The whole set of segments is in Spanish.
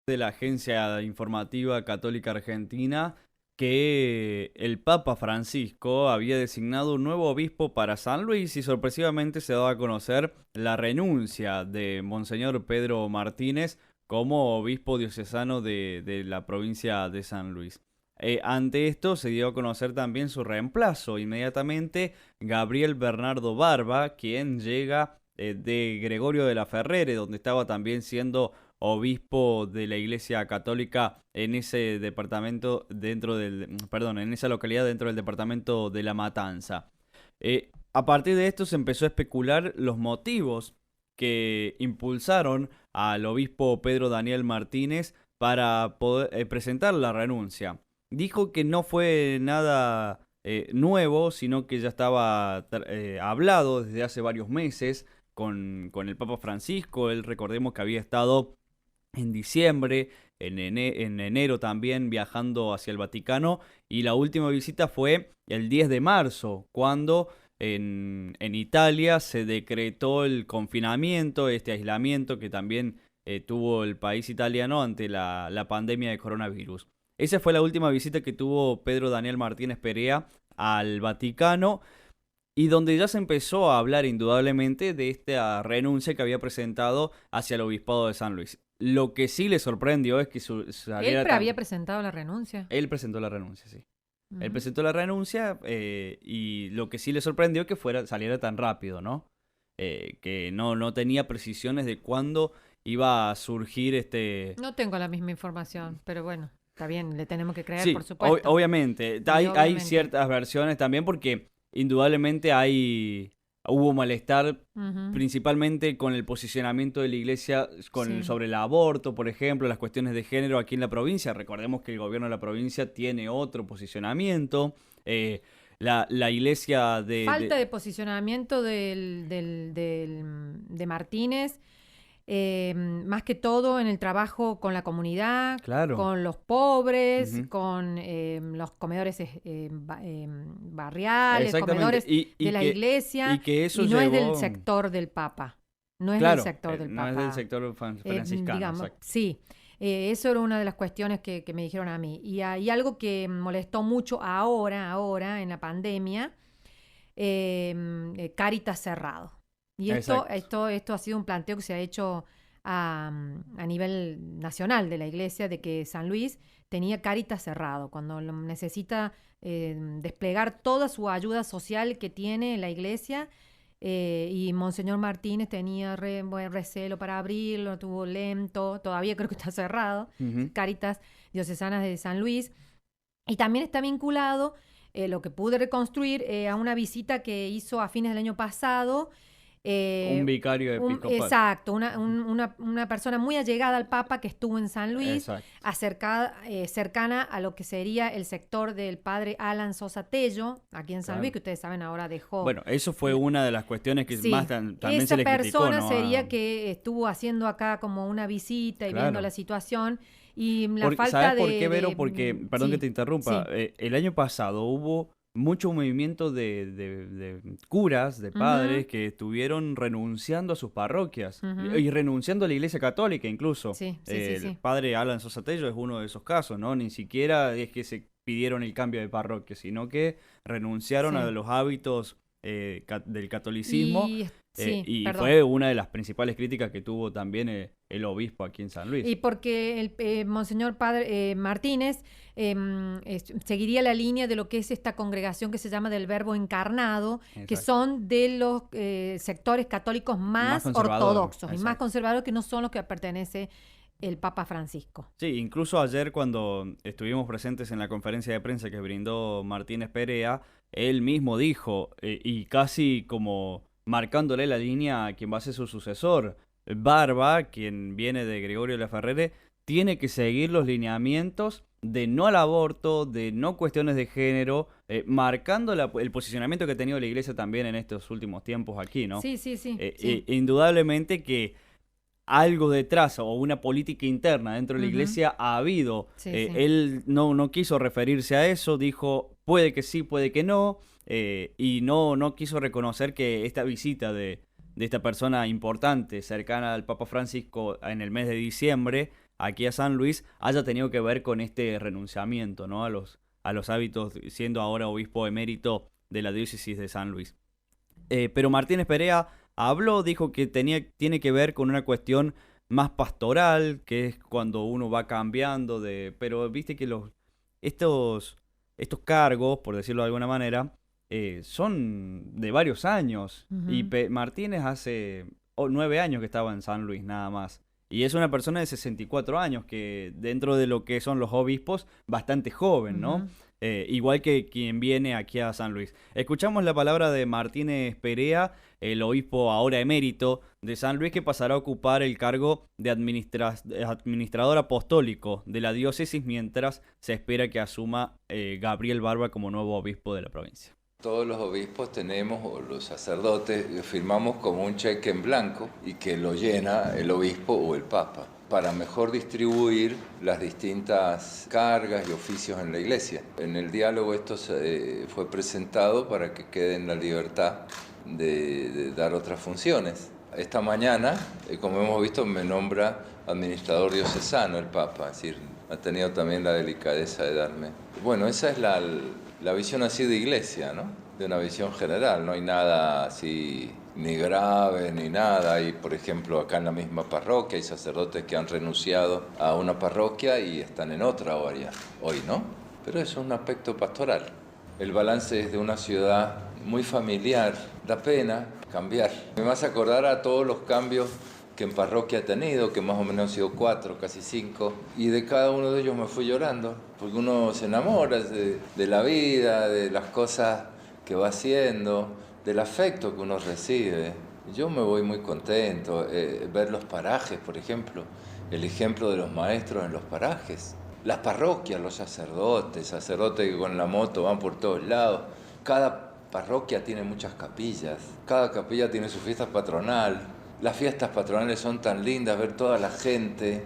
de la Agencia Informativa Católica Argentina que el Papa Francisco había designado un nuevo obispo para San Luis y sorpresivamente se daba a conocer la renuncia de Monseñor Pedro Martínez como obispo diocesano de la provincia de San Luis. Ante esto se dio a conocer también su reemplazo, inmediatamente Gabriel Bernardo Barba, quien llega de Gregorio de la Ferrere, donde estaba también siendo obispo de la Iglesia Católica en ese departamento en esa localidad dentro del departamento de La Matanza. A partir de esto se empezó a especular los motivos que impulsaron al obispo Pedro Daniel Martínez para poder presentar la renuncia. Dijo que no fue nada nuevo, sino que ya estaba hablado desde hace varios meses con el Papa Francisco. Él, recordemos que había estado en diciembre, en enero también viajando hacia el Vaticano, y la última visita fue el 10 de marzo, cuando en Italia se decretó el confinamiento, este aislamiento que también tuvo el país italiano ante la pandemia de coronavirus. Esa fue la última visita que tuvo Pedro Daniel Martínez Perea al Vaticano, y donde ya se empezó a hablar indudablemente de esta renuncia que había presentado hacia el obispado de San Luis. Lo que sí le sorprendió es que Él saliera tan... había presentado la renuncia. Él presentó la renuncia, sí. Él Mm. presentó la renuncia y lo que sí le sorprendió es que saliera tan rápido, ¿no? Que no tenía precisiones de cuándo iba a surgir este... No tengo la misma información, pero bueno, está bien, le tenemos que creer, por Sí, supuesto. obviamente. Y Hay obviamente. ciertas versiones también porque indudablemente hubo malestar Ujú. principalmente con el posicionamiento de la iglesia Sí. sobre el aborto, por ejemplo, las cuestiones de género aquí en la provincia. Recordemos que el gobierno de la provincia tiene otro posicionamiento. La iglesia Falta de posicionamiento de Martínez, más que todo en el trabajo con la comunidad, Claro. con los pobres, Ujú. con los comedores barriales, Exactamente. comedores de la Y iglesia, que eso y no es del llevó... sector del Papa. No es del Claro, sector del no es del Papa. sector franciscano, Digamos, exacto. sí. Eso era una de las cuestiones que me dijeron a mí. Y hay algo que molestó mucho ahora, en la pandemia, Cáritas cerrado. Y Exacto. esto ha sido un planteo que se ha hecho a nivel nacional de la iglesia, de que San Luis tenía Cáritas cerrado, cuando necesita desplegar toda su ayuda social que tiene la iglesia. Y Monseñor Martínez tenía buen recelo para abrirlo, tuvo lento, todavía creo que está cerrado, Ujú. Cáritas Diocesanas de San Luis. Y también está vinculado, lo que pude reconstruir, a una visita que hizo a fines del año pasado. Un eh, vicario episcopal. exacto, Ujú. una persona muy allegada al Papa que estuvo en San Luis, Exacto. cercana a lo que sería el sector del padre Alan Sosa Tello, aquí en San Luis, Claro. que ustedes saben ahora dejó. Bueno, eso fue una de las cuestiones que más Sí, también se esa le criticó, persona ¿no? sería que estuvo haciendo acá como una visita y viendo la Claro. situación y la ¿Sabes falta por qué, Vero? Porque, perdón que te sí, interrumpa, sí. el año pasado hubo mucho movimiento de curas, de Ujú, padres que estuvieron renunciando a sus parroquias ujú. y renunciando a la iglesia católica incluso. Sí, sí, sí, El sí. padre Alan Sosa Tello es uno de esos casos, ¿no? Ni siquiera es que se pidieron el cambio de parroquia, sino que renunciaron a Sí. los hábitos del catolicismo Y sí, y perdón. fue una de las principales críticas que tuvo también el obispo aquí en San Y Luis. porque el Monseñor Padre Martínez seguiría la línea de lo que es esta congregación que se llama del Verbo Encarnado, que Exacto. son de los sectores católicos Más más conservador, ortodoxos y más exacto. conservadores, que no son los que pertenece el Papa Francisco. Sí, incluso ayer cuando estuvimos presentes en la conferencia de prensa que brindó Martínez Perea, él mismo dijo, y casi como marcándole la línea a quien va a ser su sucesor, Barba, quien viene de Gregorio de la Ferrere, tiene que seguir los lineamientos de no al aborto, de no cuestiones de género, marcando el posicionamiento que ha tenido la iglesia también en estos últimos tiempos aquí, ¿no? Sí, sí, sí, sí. Indudablemente que algo detrás o una política interna dentro de la Ujú. iglesia ha habido. Sí, sí. Él no quiso referirse a eso, dijo puede que sí, puede que no, y no quiso reconocer que esta visita de esta persona importante, cercana al Papa Francisco en el mes de diciembre, aquí a San Luis haya tenido que ver con este renunciamiento, ¿no? A los hábitos, siendo ahora obispo emérito de la diócesis de San Luis. Pero Martínez Perea habló, dijo que tiene que ver con una cuestión más pastoral, que es cuando uno va cambiando pero viste que estos, estos cargos, por decirlo de alguna manera, son de varios años. Y Ujú, Martínez hace 9 años que estaba en San Luis nada más. Y es una persona de 64 años, que dentro de lo que son los obispos, bastante joven, ¿no? ujú. Igual que quien viene aquí a San Luis. Escuchamos la palabra de Martínez Perea, el obispo ahora emérito de San Luis, que pasará a ocupar el cargo de administrador apostólico de la diócesis mientras se espera que asuma Gabriel Barba como nuevo obispo de la provincia. Todos los obispos tenemos, o los sacerdotes, firmamos como un cheque en blanco y que lo llena el obispo o el papa para mejor distribuir las distintas cargas y oficios en la iglesia. En el diálogo esto fue presentado para que quede en la libertad de dar otras funciones. Esta mañana, como hemos visto, me nombra administrador diocesano el papa, es decir, ha tenido también la delicadeza de darme. Bueno, esa es la visión así de iglesia, ¿no? De una visión general, no hay nada así ni grave ni nada. Hay, por ejemplo, acá en la misma parroquia hay sacerdotes que han renunciado a una parroquia y están en otra área hoy, ¿no? Pero eso es un aspecto pastoral. El balance es de una ciudad muy familiar, da pena cambiar. Me hace acordar a todos los cambios que en parroquia he tenido, que más o menos han sido 4, casi 5, y de cada uno de ellos me fui llorando, porque uno se enamora de la vida, de las cosas que va haciendo, del afecto que uno recibe. Yo me voy muy contento, ver los parajes, por ejemplo, el ejemplo de los maestros en los parajes, las parroquias, los sacerdotes que con la moto van por todos lados. Cada parroquia tiene muchas capillas, cada capilla tiene su fiesta patronal. Las fiestas patronales son tan lindas, ver toda la gente,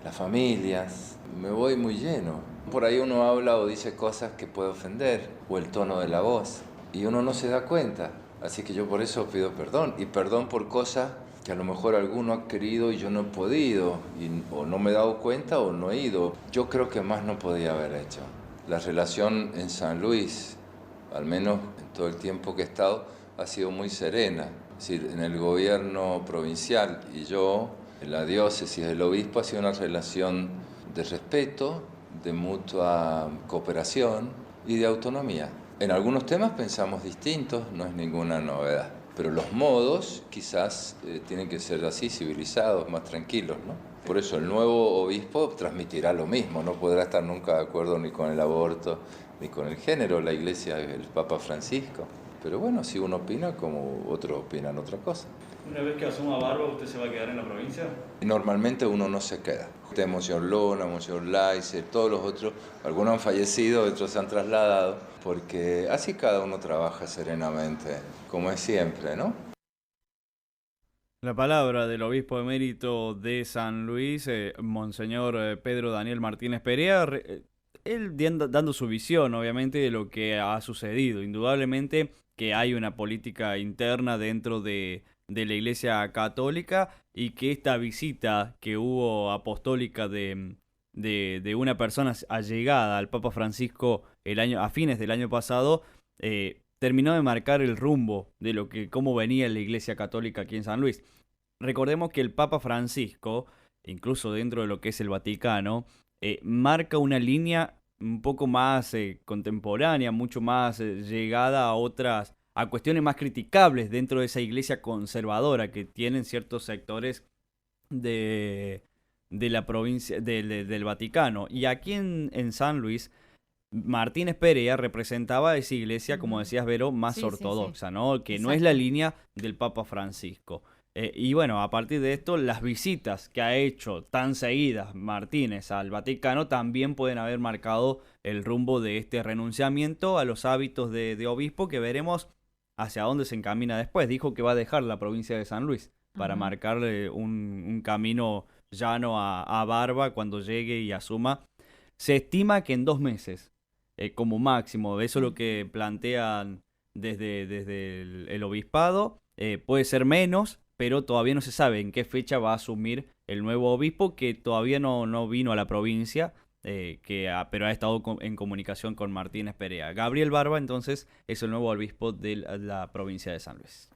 las familias. Me voy muy lleno. Por ahí uno habla o dice cosas que puede ofender, o el tono de la voz, y uno no se da cuenta. Así que yo por eso pido perdón, y perdón por cosas que a lo mejor alguno ha querido y yo no he podido, o no me he dado cuenta o no he ido. Yo creo que más no podía haber hecho. La relación en San Luis, al menos en todo el tiempo que he estado, ha sido muy serena. Es decir, en el gobierno provincial y yo, en la diócesis, el obispo, ha sido una relación de respeto, de mutua cooperación y de autonomía. En algunos temas pensamos distintos, no es ninguna novedad, pero los modos quizás tienen que ser así, civilizados, más tranquilos, ¿no? Por eso el nuevo obispo transmitirá lo mismo, no podrá estar nunca de acuerdo ni con el aborto, ni con el género, la iglesia, el Papa Francisco. Pero bueno, si uno opina como otros opinan otra cosa. Una vez que asuma Barba, ¿usted se va a quedar en la provincia? Normalmente uno no se queda. Monseñor Lona, Monseñor Laice, todos los otros, algunos han fallecido, otros se han trasladado, porque así cada uno trabaja serenamente, como es siempre, ¿no? La palabra del obispo emérito de San Luis, Monseñor Pedro Daniel Martínez Perea, él dando su visión, obviamente, de lo que ha sucedido. Indudablemente que hay una política interna dentro de la Iglesia Católica y que esta visita que hubo apostólica de una persona allegada al Papa Francisco a fines del año pasado, terminó de marcar el rumbo de cómo venía la Iglesia Católica aquí en San Luis. Recordemos que el Papa Francisco, incluso dentro de lo que es el Vaticano, marca una línea un poco más contemporánea, mucho más llegada a cuestiones más criticables dentro de esa iglesia conservadora que tienen ciertos sectores de, de la provincia, del Vaticano. Y aquí en San Luis, Martínez Perea representaba esa iglesia, como Ujú. decías, Vero, más Sí, sí, sí, ortodoxa, ¿no? Que no es la exacto. línea del Papa Francisco. Y bueno, a partir de esto, las visitas que ha hecho tan seguidas Martínez al Vaticano también pueden haber marcado el rumbo de este renunciamiento a los hábitos de obispo, que veremos hacia dónde se encamina después. Dijo que va a dejar la provincia de San Luis para Ujú. marcarle un camino llano a Barba cuando llegue y asuma. Se estima que en 2 meses, como máximo. Eso es lo Mm. que plantean desde el obispado. Puede ser menos, pero todavía no se sabe en qué fecha va a asumir el nuevo obispo, que todavía no vino a la provincia, pero ha estado en comunicación con Martínez Perea. Gabriel Barba, entonces, es el nuevo obispo de la provincia de San Luis.